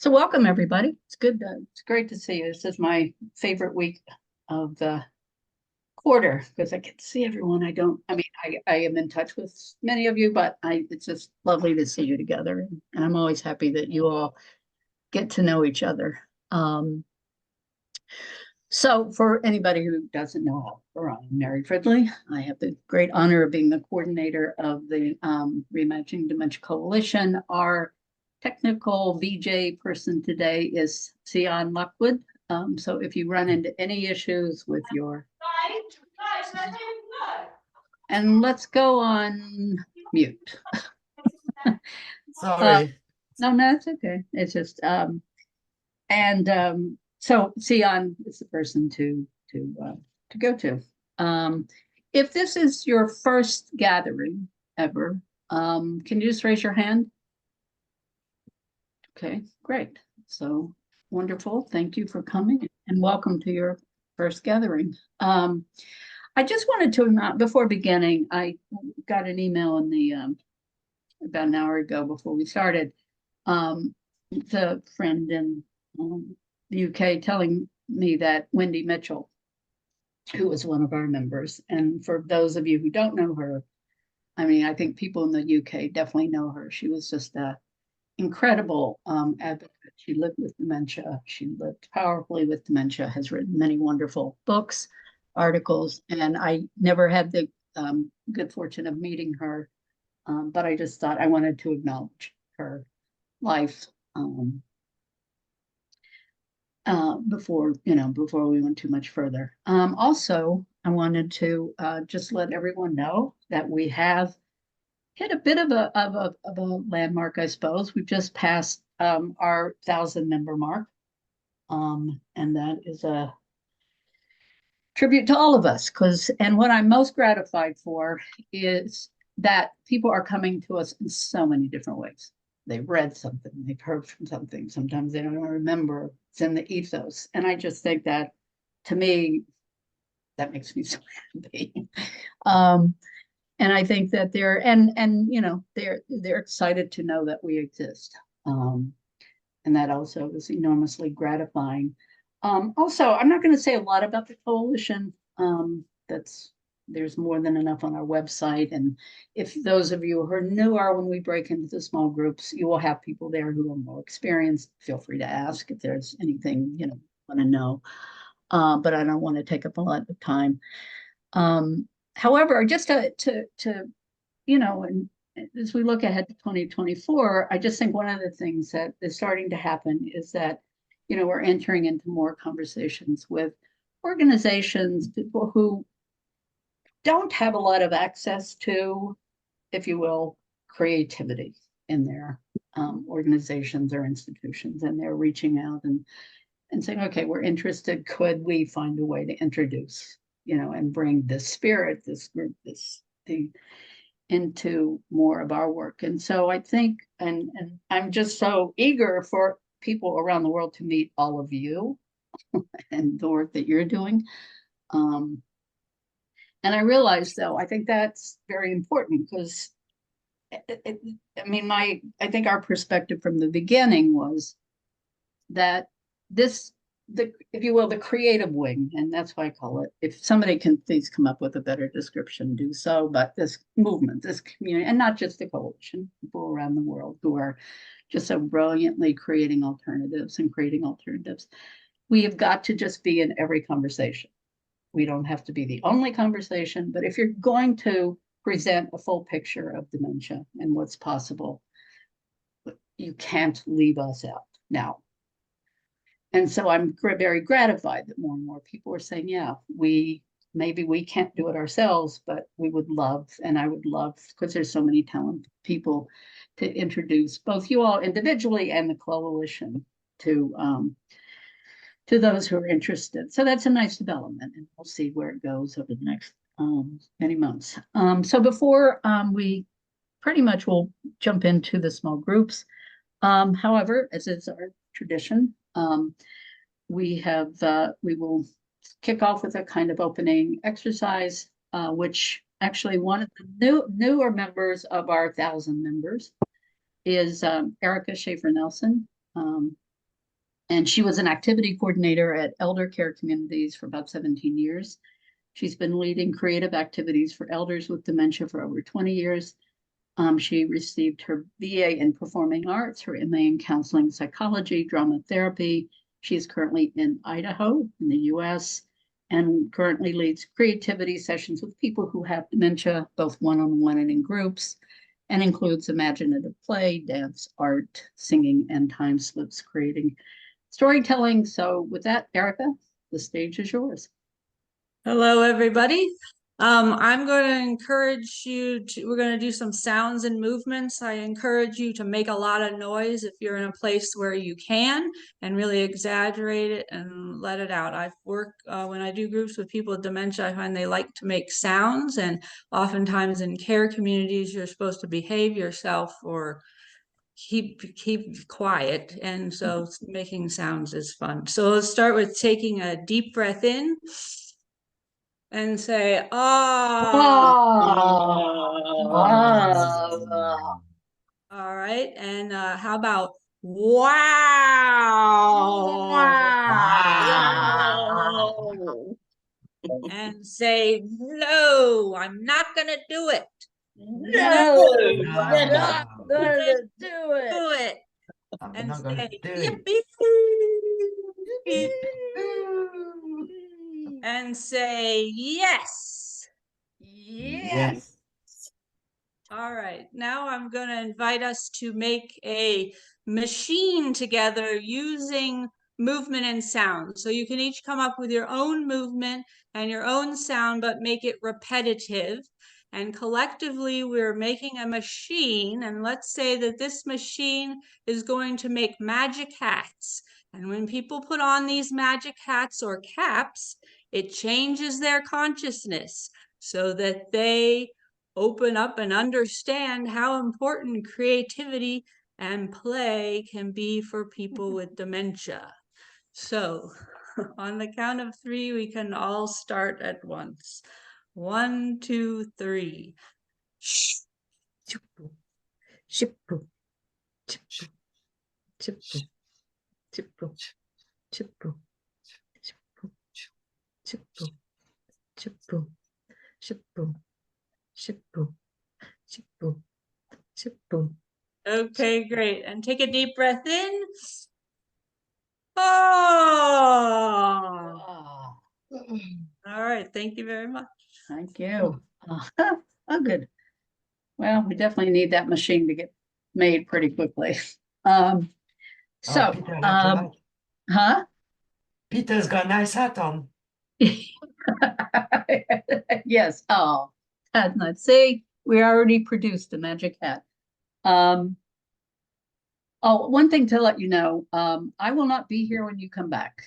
So welcome, everybody. It's great to see you. This is my favorite week of the quarter because I get to see everyone. I am in touch with many of you, but it's just lovely to see you together. And I'm always happy that you all get to know each other. So for anybody who doesn't know, I'm Mary Fridley. I have the great honor of being the coordinator of the Reimagining Dementia Coalition. Our technical VJ person today is Sion Lockwood. So if you run into any issues with your... And let's go on mute. Sorry. No, it's okay. It's just, so Sion is the person to go to. If this is your first gathering ever, can you just raise your hand? Okay, great. So wonderful. Thank you for coming and welcome to your first gathering. I just wanted to, before beginning, I got an email in the about an hour ago before we started. It's a friend in the UK telling me that Wendy Mitchell, who was one of our members, and for those of you who don't know her, I mean, I think people in the UK definitely know her. She was just a incredible advocate. She lived with dementia. She lived powerfully with dementia, has written many wonderful books, articles, and I never had the good fortune of meeting her, but I just thought I wanted to acknowledge her life before we went too much further. Also, I wanted to just let everyone know that we have hit a bit of a landmark, I suppose. We've just passed our 1,000-member mark, and that is a tribute to all of us. And what I'm most gratified for is that people are coming to us in so many different ways. They've read something, they've heard from something. Sometimes they don't remember. It's in the ethos, and I just think that, to me, that makes me so happy. And I think that they're excited to know that we exist. And that also is enormously gratifying. Also, I'm not going to say a lot about the coalition. There's more than enough on our website. And if those of you who are newer, when we break into the small groups, you will have people there who are more experienced. Feel free to ask if there's anything want to know. But I don't want to take up a lot of time. However, just to and as we look ahead to 2024, I just think one of the things that is starting to happen is that, we're entering into more conversations with organizations, people who don't have a lot of access to, if you will, creativity in their organizations or institutions, and they're reaching out and saying, okay, we're interested. Could we find a way to introduce, and bring this spirit, this group, into more of our work? And so I think, and I'm just so eager for people around the world to meet all of you and the work that you're doing. And I realize, though, I think that's very important because I think our perspective from the beginning was that if you will, the creative wing, and that's why I call it, if somebody can please come up with a better description, do so, but this movement, this community, and not just the coalition, people around the world who are just so brilliantly creating alternatives. We have got to just be in every conversation. We don't have to be the only conversation, but if you're going to present a full picture of dementia and what's possible, you can't leave us out now. And so I'm very gratified that more and more people are saying, yeah, maybe we can't do it ourselves, but we would love, and I would love, because there's so many talented people, to introduce both you all individually and the coalition to those who are interested. So that's a nice development, and we'll see where it goes over the next many months. So before we pretty much will jump into the small groups. However, as is our tradition, we will kick off with a kind of opening exercise, which actually one of the newer members of our 1,000 members is Erica Schaefer Nelson. And she was an activity coordinator at Elder Care Communities for about 17 years. She's been leading creative activities for elders with dementia for over 20 years. She received her BA in Performing Arts, her MA in Counseling Psychology, Drama Therapy. She's currently in Idaho in the US and currently leads creativity sessions with people who have dementia, both one-on-one and in groups, and includes imaginative play, dance, art, singing, and time slips creating storytelling. So with that, Erica, the stage is yours. Hello, everybody. I'm going to encourage you to, we're going to do some sounds and movements. I encourage you to make a lot of noise if you're in a place where you can, and really exaggerate it and let it out. I've worked, when I do groups with people with dementia, I find they like to make sounds, and oftentimes in care communities, you're supposed to behave yourself or keep quiet. And so making sounds is fun. So let's start with taking a deep breath in. And say, ah. All right. And how about wow? And say, no, I'm not going to do it. No, I'm not gonna do it. Do it. And say, yippee. And say, yes. Yes. All right, now I'm going to invite us to make a machine together using movement and sound. So you can each come up with your own movement and your own sound, but make it repetitive. And collectively, we're making a machine. And let's say that this machine is going to make magic hats. And when people put on these magic hats or caps, it changes their consciousness so that they open up and understand how important creativity and play can be for people with dementia. So on the count of 3, we can all start at once. 1, 2, 3. Chippo, chippo, chippo, chippo, chippo, chippo, chippo, chippo, chippo, chippo, chippo, chippo. Okay, great. And take a deep breath in. Oh. All right. Thank you very much. Thank you. Oh, good. Well, we definitely need that machine to get made pretty quickly. Huh? Peter's got a nice hat on. Yes. Oh, let's see. We already produced a magic hat. Oh, one thing to let you know, I will not be here when you come back.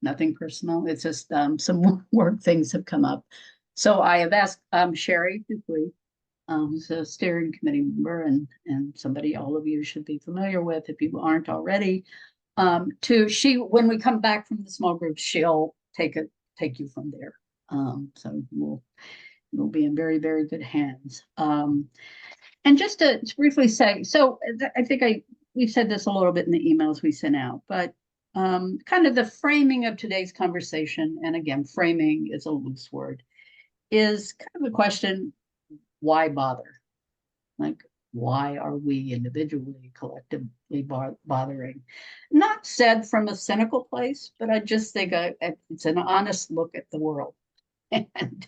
Nothing personal. It's just some work things have come up. So I have asked Sherry Dupuy, who's a steering committee member and somebody all of you should be familiar with if you aren't already. When we come back from the small group, she'll take you from there. So we'll be in very, very good hands. And just to briefly say, so I think we've said this a little bit in the emails we sent out, but kind of the framing of today's conversation, and again, framing is a loose word, is kind of a question, why bother? Like, why are we individually, collectively bothering? Not said from a cynical place, but I just think it's an honest look at the world. And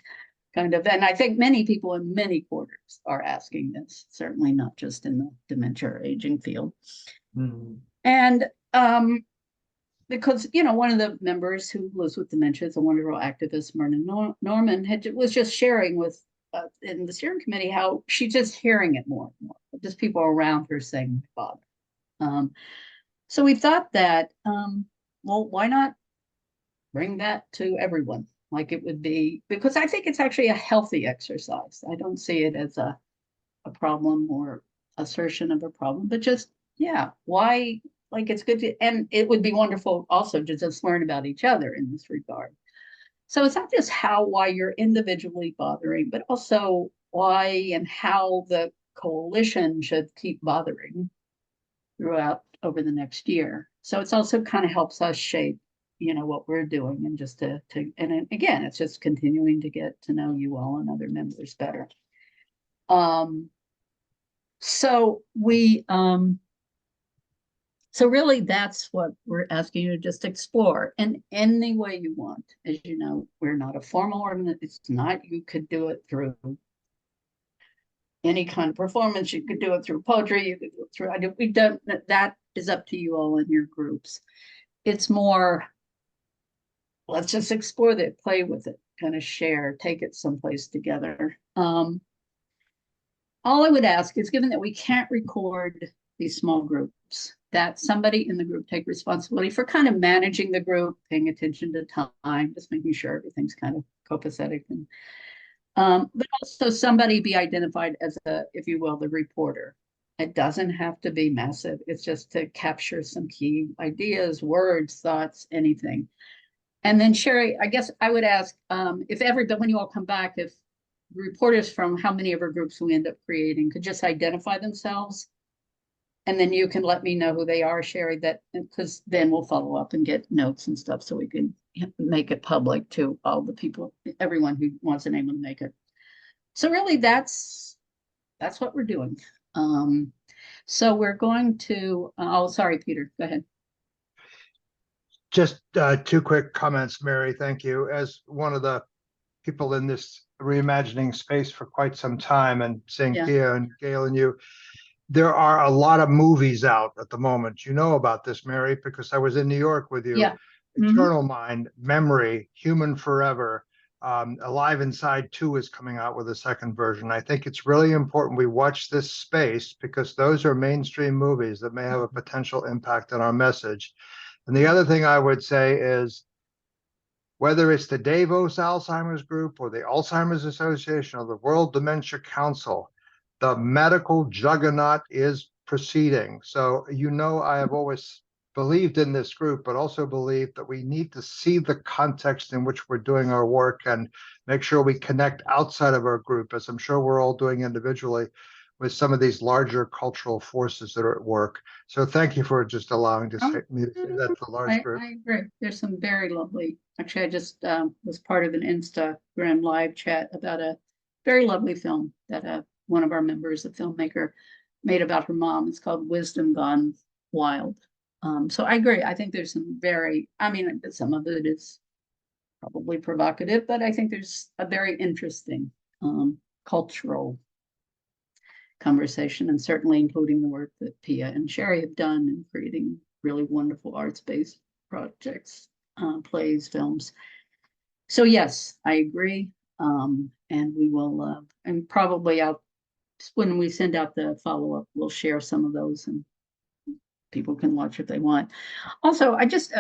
kind of, and I think many people in many quarters are asking this, certainly not just in the dementia or aging field. Mm-hmm. And because, one of the members who lives with dementia is a wonderful activist, Myrna Norman, was just sharing with in the steering committee how she's just hearing it more and more, just people around her saying, Bob. So we thought that, well, why not bring that to everyone? Like it would be, because I think it's actually a healthy exercise. I don't see it as a problem or assertion of a problem, but just, yeah, why, like it's good to, and it would be wonderful also to just learn about each other in this regard. So it's not just why you're individually bothering, but also why and how the coalition should keep bothering throughout over the next year. So it's also kind of helps us shape, what we're doing, and just and again, it's just continuing to get to know you all and other members better. So so really that's what we're asking you to just explore in any way you want. As you know, we're not a formal organization. It's not, you could do it through any kind of performance. You could do it through poetry. You could do it through, we don't, that is up to you all in your groups. It's more, let's just explore that, play with it, kind of share, take it someplace together. All I would ask is, given that we can't record these small groups, that somebody in the group take responsibility for kind of managing the group, paying attention to time, just making sure everything's kind of copacetic. And but also somebody be identified as if you will, the reporter. It doesn't have to be massive. It's just to capture some key ideas, words, thoughts, anything. And then Sherry, I guess I would ask if when you all come back, if reporters from how many of our groups we end up creating could just identify themselves. And then you can let me know who they are, Sherry, that because then we'll follow up and get notes and stuff so we can make it public to all the people, everyone who wants a name and make it. So really that's what we're doing. So we're going to, sorry, Peter, go ahead. Just two quick comments, Mary. Thank you. As one of the people in this reimagining space for quite some time, and seeing Pia and Gail and you, there are a lot of movies out at the moment. You know about this, Mary, because I was in New York with you. Yeah. Eternal Mind, Memory, Human Forever, Alive Inside 2 is coming out with a second version. I think it's really important we watch this space because those are mainstream movies that may have a potential impact on our message. And the other thing I would say is, whether it's the Davos Alzheimer's Group or the Alzheimer's Association or the World Dementia Council, the medical juggernaut is proceeding. So, I have always believed in this group, but also believed that we need to see the context in which we're doing our work and make sure we connect outside of our group, as I'm sure we're all doing individually, with some of these larger cultural forces that are at work. So thank you for just allowing me to say that to a large group. I agree. There's some very lovely, actually, I just was part of an Instagram live chat about a very lovely film that one of our members, a filmmaker, made about her mom. It's called Wisdom Gone Wild. So I agree. I think there's some some of it is probably provocative, but I think there's a very interesting cultural conversation, and certainly including the work that Pia and Sherry have done in creating really wonderful arts-based projects, plays, films. So yes, I agree. And we will, and probably when we send out the follow-up, we'll share some of those and people can watch if they want. Also, I just,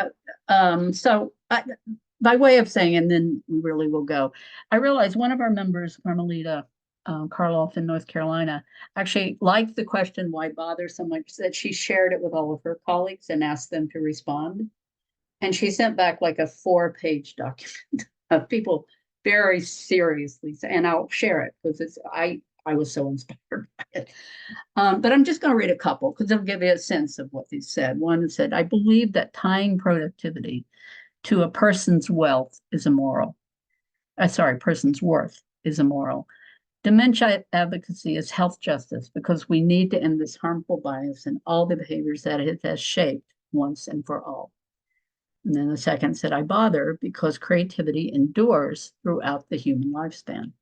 by way of saying, and then we really will go, I realized one of our members, Carmelita Karloff in North Carolina, actually liked the question, why bother so much, that she shared it with all of her colleagues and asked them to respond. And she sent back like a 4-page document of people very seriously, and I'll share it because I was so inspired by it. But I'm just going to read a couple because it'll give you a sense of what they said. One said, I believe that tying productivity to a person's wealth is immoral. Person's worth is immoral. Dementia advocacy is health justice because we need to end this harmful bias in all the behaviors that it has shaped once and for all. And then the second said, I bother because creativity endures throughout the human lifespan.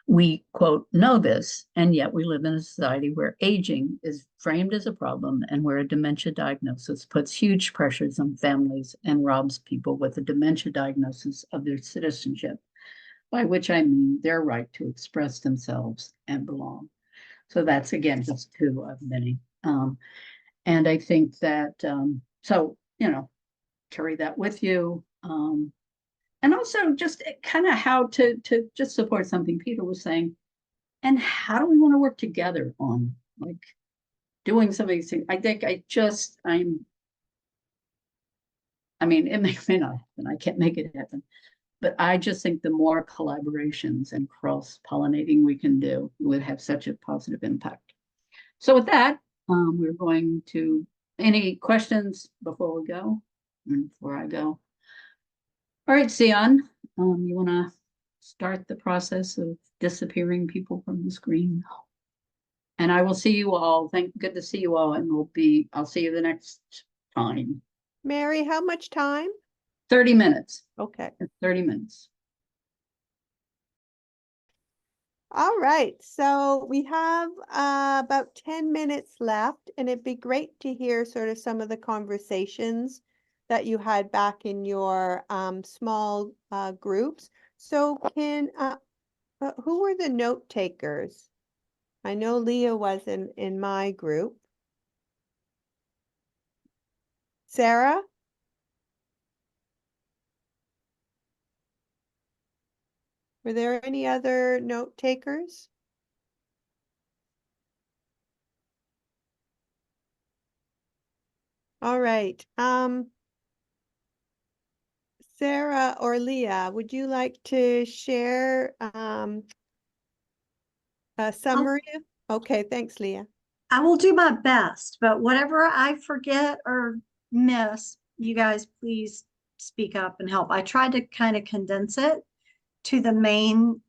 We, quote, know this, and yet we live in a society where aging is framed as a problem and where a dementia diagnosis puts huge pressures on families and robs people with a dementia diagnosis of their citizenship, by which I mean their right to express themselves and belong. So that's, again, just two of many. And I think that, carry that with you. And also just kind of how to just support something Peter was saying. And how do we want to work together on like doing some of these things? I think it may not happen. I can't make it happen. But I just think the more collaborations and cross-pollinating we can do would have such a positive impact. So with that, We're going to, any questions before we go? Before I go? All right, Sion, you wanna start the process of disappearing people from the screen? And I will see you all. Good to see you all, and I'll see you the next time. Mary, how much time? 30 minutes, Okay. 30 minutes. All right. So we have about 10 minutes left, and it'd be great to hear sort of some of the conversations that you had back in your small groups. So who were the note takers? I know Leah was in my group. Sarah? Were there any other note takers? All right. Sarah or Leah, would you like to share a summary? Okay, thanks, Leah. I will do my best, but whatever I forget or miss, you guys please speak up and help. I tried to kind of condense it to the main,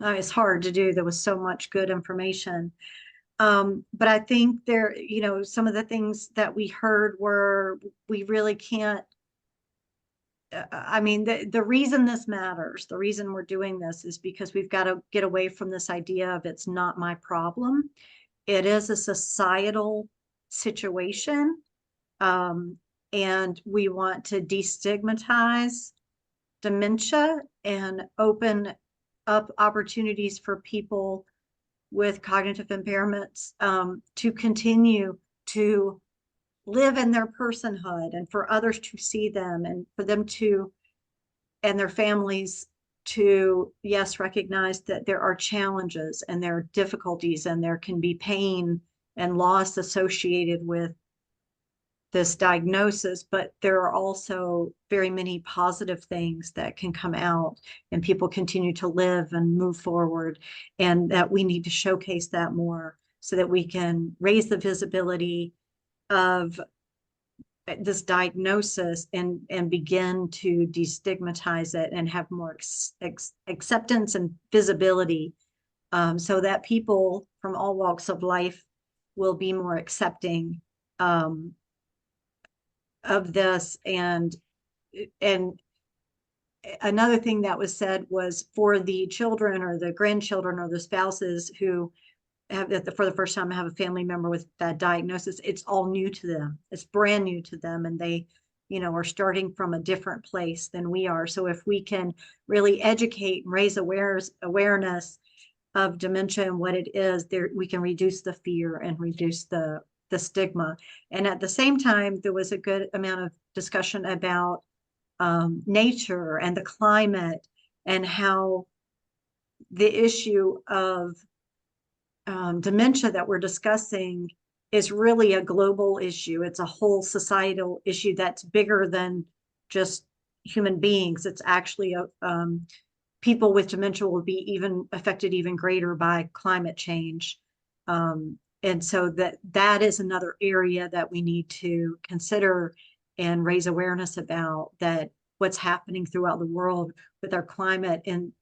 it's hard to do. There was so much good information. But I think there, you know, some of the things that we heard were, we really can't, I mean, the reason this matters, the reason we're doing this is because we've got to get away from this idea of it's not my problem. It is a societal situation. And we want to destigmatize dementia and open up opportunities for people with cognitive impairments to continue to live in their personhood, and for others to see them, and for them to, and their families to, yes, recognize that there are challenges and there are difficulties and there can be pain and loss associated with this diagnosis, but there are also very many positive things that can come out, and people continue to live and move forward, and that we need to showcase that more so that we can raise the visibility of this diagnosis and begin to destigmatize it and have more acceptance and visibility, so that people from all walks of life will be more accepting of this. And another thing that was said was for the children or the grandchildren or the spouses who have, for the first time, have a family member with that diagnosis, it's all new to them. It's brand new to them, and they, you know, are starting from a different place than we are. So if we can really educate and raise awareness of dementia and what it is, there we can reduce the fear and reduce the stigma. And at the same time, there was a good amount of discussion about nature and the climate, and how the issue of dementia that we're discussing is really a global issue. It's a whole societal issue that's bigger than just human beings. It's actually people with dementia will be even affected even greater by climate change. And so that is another area that we need to consider and raise awareness about, that what's happening throughout the world with our climate in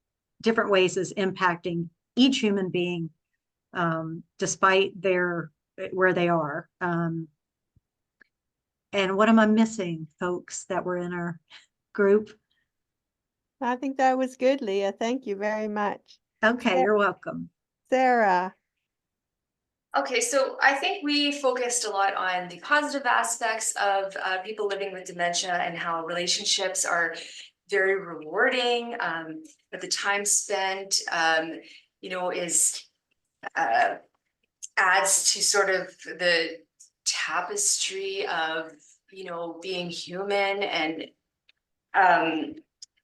different ways is impacting each human being, despite where they are. And what am I missing, folks, that were in our group? I think that was good, Leah. Thank you very much. Okay, you're welcome. Sarah. Okay, so I think we focused a lot on the positive aspects of people living with dementia and how relationships are very rewarding. But the time spent, you know, is adds to sort of the tapestry of, you know, being human, and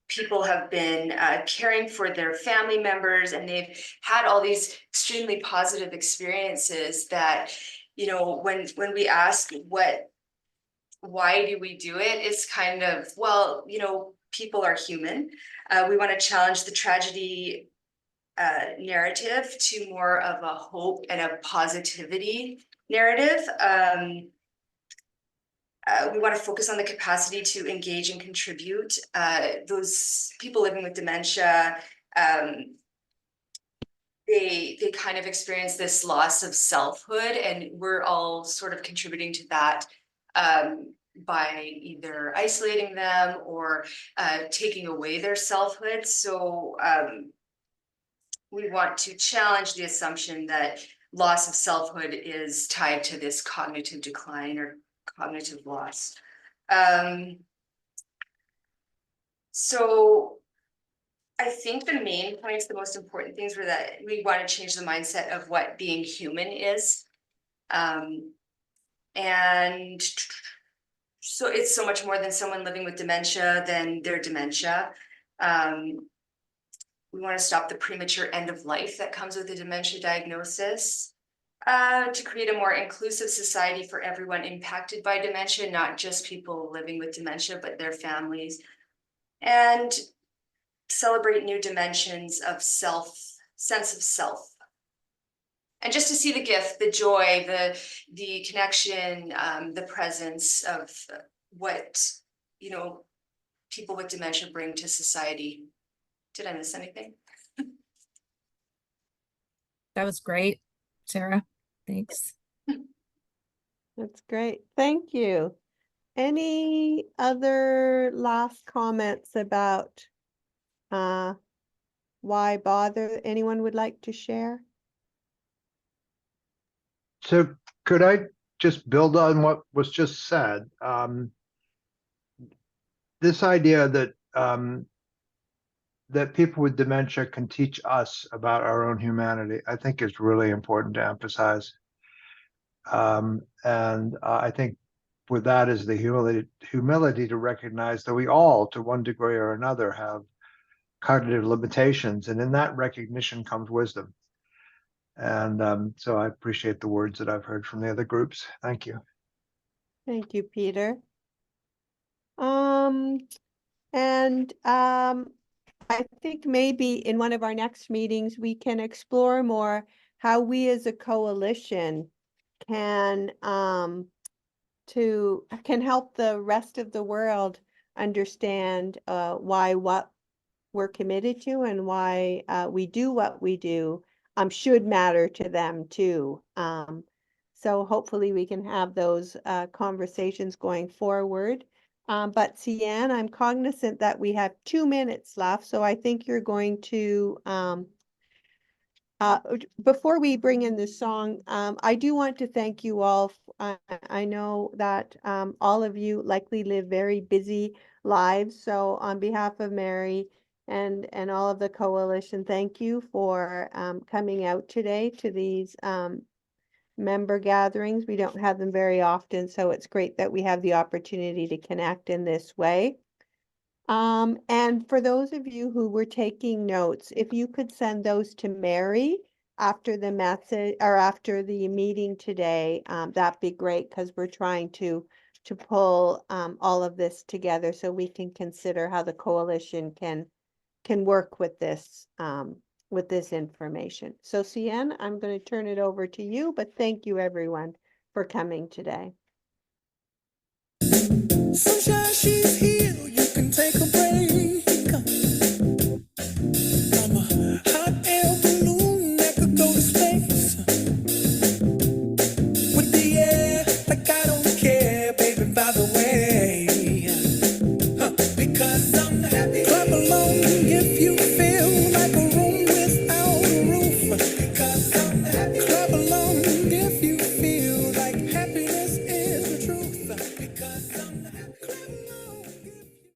people have been caring for their family members, and they've had all these extremely positive experiences that, you know, when we ask why do we do it, it's kind of, well, you know, people are human. We want to challenge the tragedy narrative to more of a hope and a positivity narrative. We want to focus on the capacity to engage and contribute. Those people living with dementia, they kind of experience this loss of selfhood, and we're all sort of contributing to that by either isolating them or taking away their selfhood. So we want to challenge the assumption that loss of selfhood is tied to this cognitive decline or cognitive loss. So I think the main points, the most important things were that we want to change the mindset of what being human is. And so it's so much more than someone living with dementia than their dementia. We want to stop the premature end of life that comes with a dementia diagnosis. To create a more inclusive society for everyone impacted by dementia, not just people living with dementia, but their families. And celebrate new dimensions of sense of self. And just to see the gift, the joy, the connection, the presence of what, you know, people with dementia bring to society. Did I miss anything? That was great, Sarah. Thanks. That's great. Thank you. Any other last comments about why bother? Anyone would like to share? So could I just build on what was just said? This idea that that people with dementia can teach us about our own humanity, I think is really important to emphasize. And I think with that is the humility to recognize that we all, to one degree or another, have cognitive limitations, and in that recognition comes wisdom. And so I appreciate the words that I've heard from the other groups. Thank you. Thank you, Peter. I think maybe in one of our next meetings, we can explore more how we as a coalition can help the rest of the world understand why what we're committed to and why we do what we do should matter to them too. So hopefully we can have those conversations going forward. But Cian, I'm cognizant that we have 2 minutes left, so I think you're going to before we bring in the song, I do want to thank you all. I know that all of you likely live very busy lives. So on behalf of Mary and all of the coalition, thank you for coming out today to these member gatherings. We don't have them very often, so it's great that we have the opportunity to connect in this way. And for those of you who were taking notes, if you could send those to Mary after the message or after the meeting today, that'd be great, because we're trying to pull all of this together so we can consider how the coalition can work with this information. So Cian, I'm going to turn it over to you, but thank you everyone for coming today.